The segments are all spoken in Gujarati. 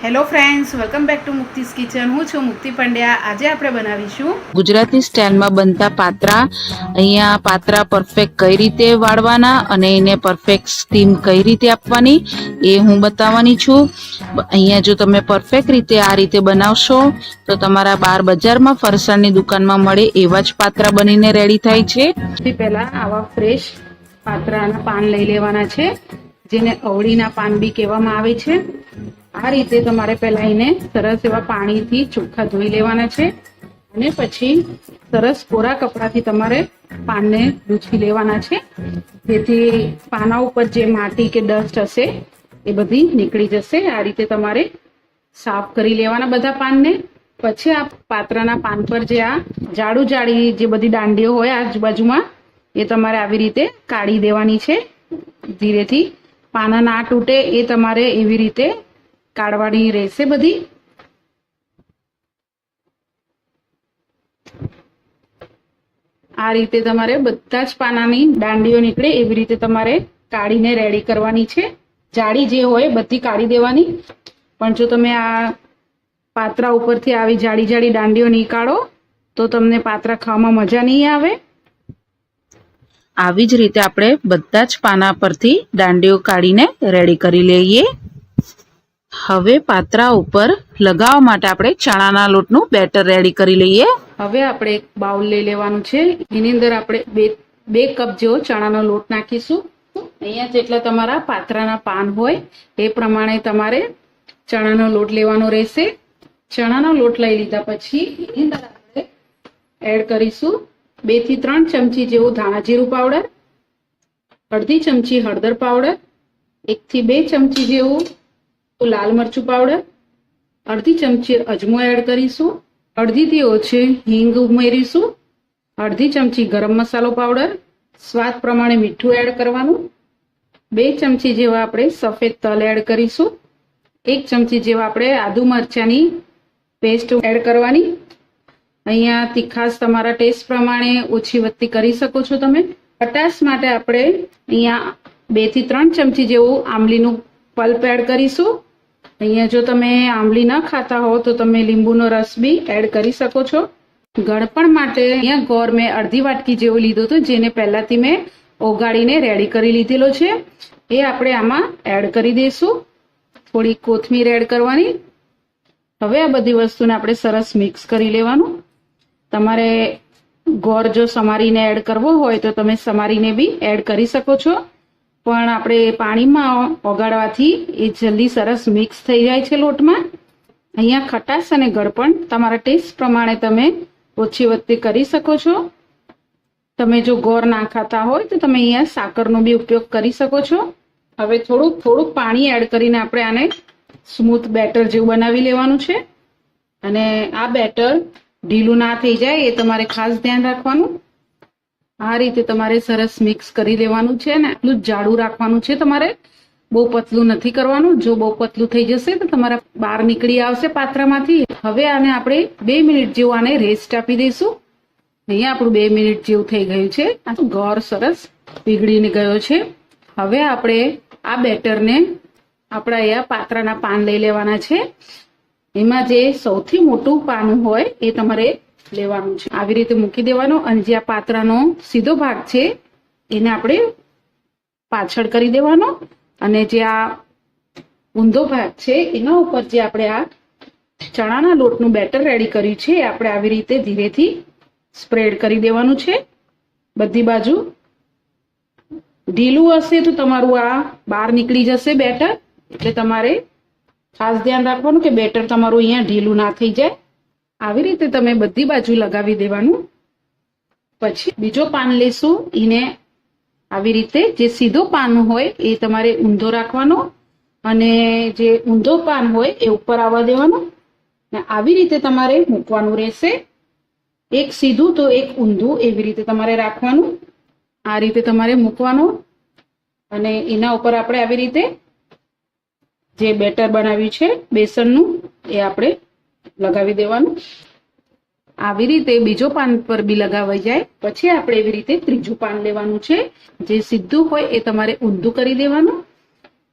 Hello friends, welcome back to મુક્તિસ kitchen. હું છું મુક્તિ પંડ્યા. આજે આપણે બનાવીશું ગુજરાતી સ્ટાઇલમાં બનતા પાત્રા. અહીંયા પાત્રા પરફેક્ટ કઈ રીતે વાળવાના અને એને પરફેક્ટ સ્ટીમ કઈ રીતે આપવાની એ હું બતાવવાની છું. અહીંયા જો તમે પરફેક્ટ રીતે આ રીતે બનાવશો તો તમારા બાર બજારમાં ફરસાણની દુકાનમાં મળે એવા જ પાત્રા બનીને રેડી થાય છે. સૌથી પહેલા આવા ફ્રેશ પાત્રાના પાન લઈ લેવાના છે, જેને અવળીના પાન બી કહેવામાં આવે છે. આ રીતે તમારે પહેલા એને સરસ એવા પાણીથી ચોખ્ખા ધોઈ લેવાના છે અને પછી સરસ કોરા કપડાથી તમારે પાનને લૂછી લેવાના છે, જેથી પાના ઉપર જે માટી કે ડસ્ટ હશે એ બધી નીકળી જશે. આ રીતે તમારે સાફ કરી લેવાના બધા પાનને. પછી આ પાત્રાના પાન પર જે આ જાડી જે બધી દાંડીઓ હોય આજુબાજુમાં એ તમારે આવી રીતે કાઢી દેવાની છે. ધીરેથી પાના ના તૂટે એ તમારે એવી રીતે કાઢવાની રહેશે બધી. આ રીતે તમારે બધા જ પાનાની દાંડીઓ નીકળે એવી રીતે તમારે કાઢીને રેડી કરવાની છે. જાડી જે હોય બધી કાઢી દેવાની, પણ જો તમે આ પાત્રા ઉપરથી આવી જાડી દાંડીઓ નહીં કાઢો તો તમને પાત્રા ખાવામાં મજા નહીં આવે. આવી જ રીતે આપણે બધા જ પાના પરથી દાંડીઓ કાઢીને રેડી કરી લઈએ. હવે પાત્રા ઉપર લગાવવા માટે આપણે ચણાના લોટનું બેટર રેડી કરી લઈએ. હવે આપણે એક બાઉલ લઈ લેવાનું છે. એની અંદર આપણે બે કપ જેવો ચણાનો લોટ નાખીશું. અહીંયા જેટલા તમારા પાત્રાના પાન હોય એ પ્રમાણે તમારે ચણાનો લોટ લેવાનો રહેશે. ચણાનો લોટ લઈ લીધા પછી એની અંદર આપણે એડ કરીશું 2 થી 3 ચમચી જેવું ધાણા જીરું પાવડર, અડધી ચમચી હળદર પાવડર, 1 થી 2 ચમચી જેવું લાલ મરચું પાવડર, અડધી ચમચી અજમો એડ કરીશું, અડધીથી ઓછી હિંગ ઉમેરીશું, અડધી ચમચી ગરમ મસાલો પાવડર, સ્વાદ પ્રમાણે મીઠું એડ કરવાનું, 2 ચમચી જેવા આપણે સફેદ તલ એડ કરીશું, 1 ચમચી જેવા આપણે આદુ મરચાની પેસ્ટ એડ કરવાની. અહીંયા તીખાશ તમારા ટેસ્ટ પ્રમાણે ઓછી વધતી કરી શકો છો તમે. ખટાશ માટે આપણે અહીંયા 2 થી 3 ચમચી જેવું આંબલીનું પલ્પ એડ કરીશું. અહીંયા જો તમે આંબલી ન ખાતા હો તો તમે લીંબુનો રસ બી એડ કરી શકો છો. ગળપણ માટે અહીંયા ગોળ મેં અડધી વાટકી જેવું લીધું હતું, જેને પહેલાથી મેં ઓગાળીને રેડી કરી લીધેલો છે. એ આપણે આમાં એડ કરી દઈશું. થોડી કોથમીર એડ કરવાની. હવે આ બધી વસ્તુને આપણે સરસ મિક્સ કરી લેવાનું. તમારે ગોળ જો સમારીને એડ કરવો હોય તો તમે સમારીને બી એડ કરી શકો છો, પણ આપણે પાણીમાં ઓગાળવાથી એ જલ્દી સરસ મિક્સ થઈ જાય છે લોટમાં. અહીંયા ખટાશ અને ગળપણ તમારા ટેસ્ટ પ્રમાણે તમે ઓછી વધતી કરી શકો છો. તમે જો ગોળ ના ખાતા હોય તો તમે અહીંયા સાકરનો બી ઉપયોગ કરી શકો છો. હવે થોડુંક પાણી એડ કરીને આપણે આને સ્મૂથ બેટર જેવું બનાવી લેવાનું છે. અને આ બેટર ઢીલું ના થઈ જાય એ તમારે ખાસ ધ્યાન રાખવાનું. આ રીતે તમારે સરસ મિક્સ કરી લેવાનું છે અને આટલું જ જાડું રાખવાનું છે. તમારે બહુ પતલું નથી કરવાનું. જો બહુ પતલું થઈ જશે તો તમારા બહાર નીકળી આવશે પાત્રામાંથી. હવે આને આપણે 2 મિનિટ જેવું આને રેસ્ટ આપી દઈશું. અહીંયા આપણું 2 મિનિટ જેવું થઈ ગયું છે. આ ગોળ સરસ પીગળીને ગયો છે. હવે આપણે આ બેટરને આપણા અહીંયા પાત્રાના પાન લઈ લેવાના છે. એમાં જે સૌથી મોટું પાન હોય એ તમારે લેવાનું છે. આવી રીતે મૂકી દેવાનો અને જે આ પાત્રાનો સીધો ભાગ છે એને આપણે પાછળ કરી દેવાનો અને જે આ ઊંધો ભાગ છે એના ઉપર જે આપણે આ ચણાના લોટનું બેટર રેડી કર્યું છે એ આપણે આવી રીતે ધીરેથી સ્પ્રેડ કરી દેવાનું છે બધી બાજુ. ઢીલું હશે તો તમારું આ બહાર નીકળી જશે બેટર, એટલે તમારે ખાસ ધ્યાન રાખવાનું કે બેટર તમારું અહીંયા ઢીલું ના થઈ જાય. આવી રીતે તમે બધી બાજુ લગાવી દેવાનું. પછી બીજો પાન લેશું. એને આવી રીતે જે સીધો પાન હોય એ તમારે ઊંધો રાખવાનો અને જે ઊંધો પાન હોય એ ઉપર આવવા દેવાનો. આવી રીતે તમારે મૂકવાનું રહેશે. એક સીધું તો એક ઊંધું એવી રીતે તમારે રાખવાનું. આ રીતે તમારે મૂકવાનું અને એના ઉપર આપણે આવી રીતે જે બેટર બનાવ્યું છે બેસનનું એ આપણે લગાવી દેવાનું. આવી રીતે બીજો પાન પર બી લગાવાઈ જાય. પછી આપણે એવી રીતે ત્રીજું પાન લેવાનું છે. જે સીધું હોય એ તમારે ઊંધું કરી દેવાનું.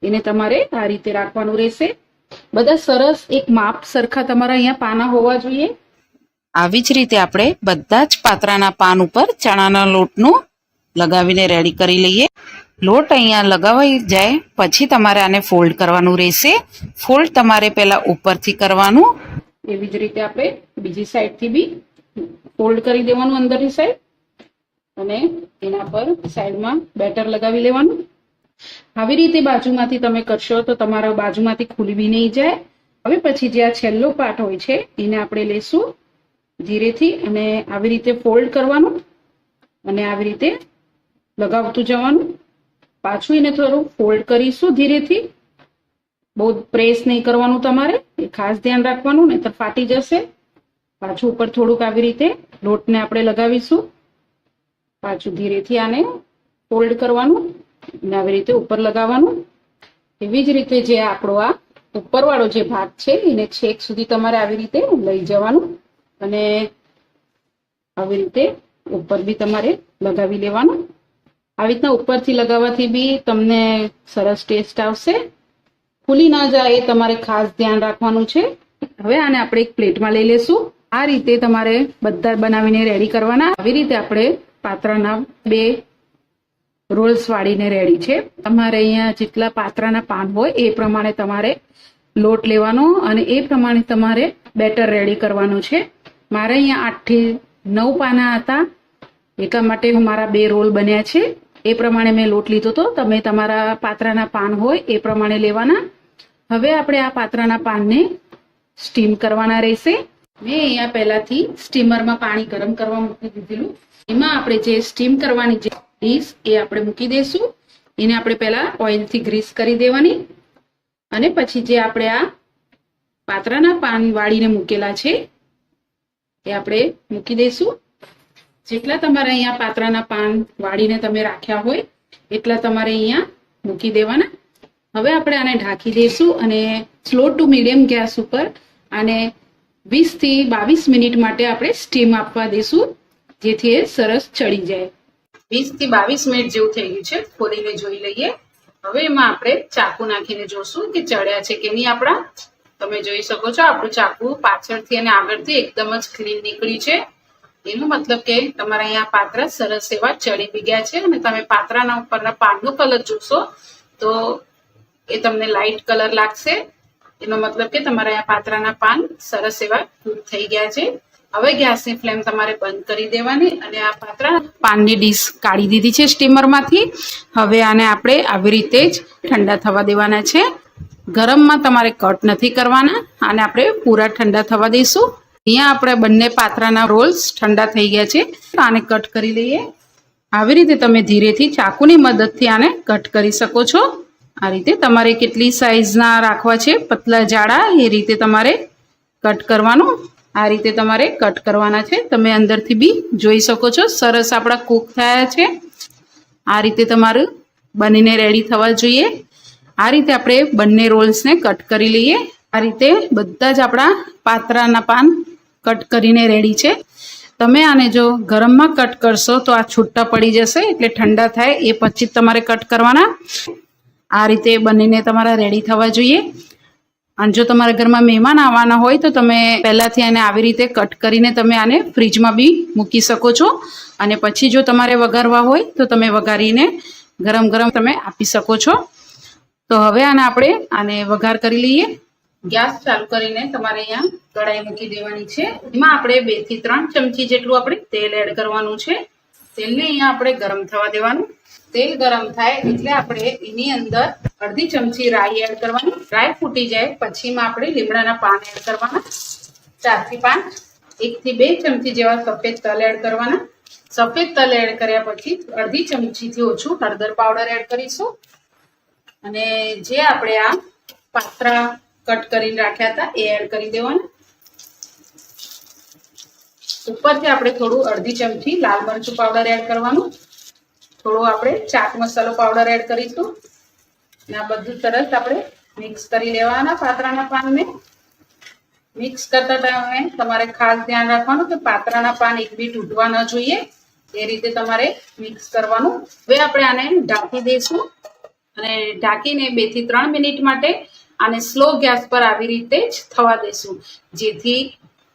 એને તમારે આ રીતે રાખવાનું રહેશે. બધા સરસ એક માપ સરખા તમારા અહીંયા પાના હોવા જોઈએ. આવી જ રીતે આપણે બધા જ પાત્રાના પાન ઉપર ચણાના લોટનું લગાવીને રેડી કરી લઈએ. લોટ અહીંયા લગાવાઈ જાય પછી તમારે આને ફોલ્ડ કરવાનું રહેશે. ફોલ્ડ તમારે પહેલા ઉપરથી કરવાનું. એવી જ રીતે આપણે બીજી સાઈડથી બી ફોલ્ડ કરી દેવાનું અંદરની સાઈડ અને એના પર સાઈડમાં બેટર લગાવી લેવાનું. આવી રીતે બાજુમાંથી તમે કરશો તો તમારા બાજુમાંથી ખુલી બી નહીં જાય. હવે પછી જે આ છેલ્લો પાર્ટ હોય છે એને આપણે લેશું ધીરેથી અને આવી રીતે ફોલ્ડ કરવાનું અને આવી રીતે લગાવતું જવાનું. પાછું એને થોડું ફોલ્ડ કરીશું ધીરેથી. બહુ પ્રેસ નહીં કરવાનું તમારે, એ ખાસ ધ્યાન રાખવાનું, નહીં તો ફાટી જશે. પાછું ઉપર થોડુંક આવી રીતે લોટને આપણે લગાવીશું. પાછું ધીરેથી આને ફોલ્ડ કરવાનું અને આવી રીતે ઉપર લગાવવાનું. એવી જ રીતે જે આપણો આ ઉપરવાળો જે ભાગ છે એને છેક સુધી તમારે આવી રીતે લઈ જવાનું અને આવી રીતે ઉપર બી તમારે લગાવી લેવાનું. આવી રીતના ઉપરથી લગાવવાથી બી તમને સરસ ટેસ્ટ આવશે. ફૂલી ન જાય એ તમારે ખાસ ધ્યાન રાખવાનું છે. હવે આને આપણે એક પ્લેટમાં લઈ લેશું. આ રીતે તમારે બધા બનાવીને રેડી કરવાના. આવી રીતે આપણે પાત્રાના 2 રોલ્સ વાળીને રેડી છે. તમારે અહીંયા જેટલા પાત્રાના પાન હોય એ પ્રમાણે તમારે લોટ લેવાનો અને એ પ્રમાણે તમારે બેટર રેડી કરવાનું છે. મારે અહીંયા 8 થી 9 પાના હતા એટલા માટે મારા 2 રોલ બન્યા છે. એ પ્રમાણે મેં લોટ લીધો હતો. તમે તમારા પાત્રાના પાન હોય એ પ્રમાણે લેવાના. હવે આપણે આ પાત્રાના પાનને સ્ટીમ કરવાના રહેશે. મેં અહીંયા પહેલાથી સ્ટીમરમાં પાણી ગરમ કરવા મૂકી દીધેલું. એમાં આપણે જે સ્ટીમ કરવાની જે ડીશ એ આપણે મૂકી દઈશું. એને આપણે પહેલા ઓઇલથી ગ્રીસ કરી દેવાની અને પછી જે આપણે આ પાત્રાના પાન વાળીને મૂકેલા છે એ આપણે મૂકી દઈશું. જેટલા તમારે અહીંયા પાત્રાના પાન વાળીને તમે રાખ્યા હોય એટલા તમારે અહીંયા મૂકી દેવાના. હવે આપણે આને ઢાંકી દઈશું અને સ્લો ટુ મીડિયમ ગેસ ઉપર આને 20 થી 22 મિનિટ માટે આપણે સ્ટીમ આપવા દઈશું, જેથી એ સરસ ચડી જાય. 20 થી 22 મિનિટ જેવું થઈ ગયું છે. ખોલીને જોઈ લઈએ. હવે એમાં આપણે ચાકુ નાખીને જોશું કે ચડ્યા છે કે નહીં આપણા. તમે જોઈ શકો છો આપણું ચાકુ પાછળથી અને આગળથી એકદમ જ ક્લીન નીકળ્યું છે. એનો મતલબ કે તમારા અહીંયા પાત્રા સરસ એવા ચડી બી ગયા છે. અને તમે પાત્રાના ઉપરના પાનનો કલર જોશો તો એ તમને લાઇટ કલર લાગશે. એનો મતલબ કે તમારા અહીંયા પાત્રાના પાન સરસ એવા કૂક થઈ ગયા છે. હવે ગેસની ફ્લેમ તમારે બંધ કરી દેવાની અને આ પાત્રા પાનની ડીશ કાઢી દીધી છે સ્ટીમરમાંથી. હવે આને આપણે આવી રીતે જ ઠંડા થવા દેવાના છે. ગરમમાં તમારે કટ નથી કરવાના. આને આપણે પૂરા ઠંડા થવા દઈશું. અહીંયા આપણે બંને પાત્રાના રોલ્સ ઠંડા થઈ ગયા છે. આને કટ કરી લઈએ. આવી રીતે તમે ધીરેથી ચાકુની મદદથી આને કટ કરી શકો છો. આ રીતે તમારે કેટલી સાઈઝના રાખવા છે, પતલા જાડા, એ રીતે તમારે કટ કરવાનું. આ રીતે તમારે કટ કરવાના છે. તમે અંદરથી બી જોઈ શકો છો સરસ આપણા કૂક થયા છે. આ રીતે તમારું બનીને રેડી થવા જોઈએ. આ રીતે આપણે બંને રોલ્સને કટ કરી લઈએ. આ રીતે બધા જ આપણા પાત્રાના પાન કટ કરીને રેડી છે. તમે આને જો ગરમમાં કટ કરશો તો આ છૂટા પડી જશે, એટલે ઠંડા થાય એ પછી જ તમારે કટ કરવાના. આ રીતે બનીને તમારા રેડી થવા જોઈએ. અને જો તમારા ઘરમાં મહેમાન આવવાના હોય તો તમે પહેલાથી આને આવી રીતે કટ કરીને તમે આને ફ્રીજમાં બી મૂકી શકો છો. અને પછી જો તમારે વઘારવા હોય તો તમે વઘારીને ગરમ ગરમ તમે આપી શકો છો. તો હવે આપણે આને વઘાર કરી લઈએ. ગેસ ચાલુ કરીને તમારે અહીંયા કઢાઈ મૂકી દેવાની છે. એમાં આપણે 2 થી 3 ચમચી જેટલું આપણે તેલ એડ કરવાનું છે. તેલને અહીંયા આપણે ગરમ થવા દેવાનું. તેલ ગરમ થાય એટલે આપણે એની અંદર અડધી ચમચી રાઈ એડ કરવાની. રાઈ ફૂટી જાય પછીમાં આપણે લીમડાના પાન એડ કરવાના 4 થી 5. 1 થી 2 ચમચી જેવા સફેદ તલ એડ કરવાના. સફેદ તલ એડ કર્યા પછી અડધી ચમચીથી ઓછું હળદર પાવડર એડ કરીશું. અને જે આપણે આ પાત્રા કટ કરીને રાખ્યા હતા એ એડ કરી દેવાના. ઉપરથી આપણે થોડું અડધી ચમચી લાલ મરચું પાવડર એડ કરવાનું. થોડો આપણે ચાટ મસાલો પાવડર એડ કરીશું. અને આ બધું સરસ આપણે મિક્સ કરી લેવાના. પાત્રાના પાનને મિક્સ કરતા ટાઈમે તમારે ખાસ ધ્યાન રાખવાનું કે પાત્રાના પાન એક બી તૂટવા ન જોઈએ. એ રીતે તમારે મિક્સ કરવાનું. હવે આપણે આને ઢાંકી દઈશું અને ઢાંકીને 2 થી 3 મિનિટ માટે અને સ્લો ગેસ પર આવી રીતે જ થવા દેશું, જેથી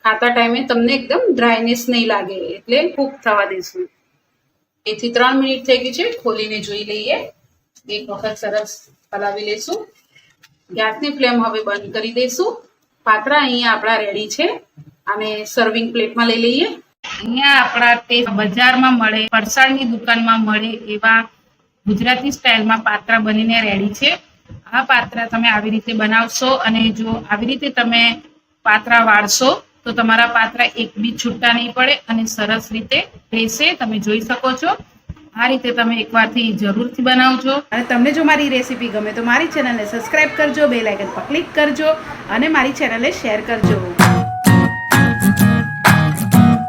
ખાતા ટાઈમે તમને એકદમ ડ્રાયનેસ નહીં લાગે, એટલે કૂક થવા દેશું. 2 થી 3 મિનિટ થઈ ગઈ છે, ખોલીને જોઈ લઈએ. એક વખત સરસ હલાવી લેશું. ગેસની ફ્લેમ હવે બંધ કરી દઈશું. પાત્રા અહીંયા આપણા રેડી છે, અને સર્વિંગ પ્લેટમાં લઈ લઈએ. અહીંયા આપણા તે બજારમાં મળે, ફરસાણની દુકાનમાં મળે એવા ગુજરાતી સ્ટાઇલમાં પાત્રા બનીને રેડી છે. આ પાત્રા તમે આવી રીતે બનાવશો, અને જો આવી રીતે તમે પાત્રા વાળશો તો તમારા પાત્રા એક બી છૂટા નહીં પડે અને સરસ રીતે રહેશે. તમે જોઈ શકો છો. આ રીતે તમે એકવારથી જરૂરથી બનાવજો. અને તમને જો મારી રેસીપી ગમે તો મારી ચેનલને સબસ્ક્રાઇબ કરજો, બેલ આઇકન પર ક્લિક કરજો અને મારી ચેનલને શેર કરજો.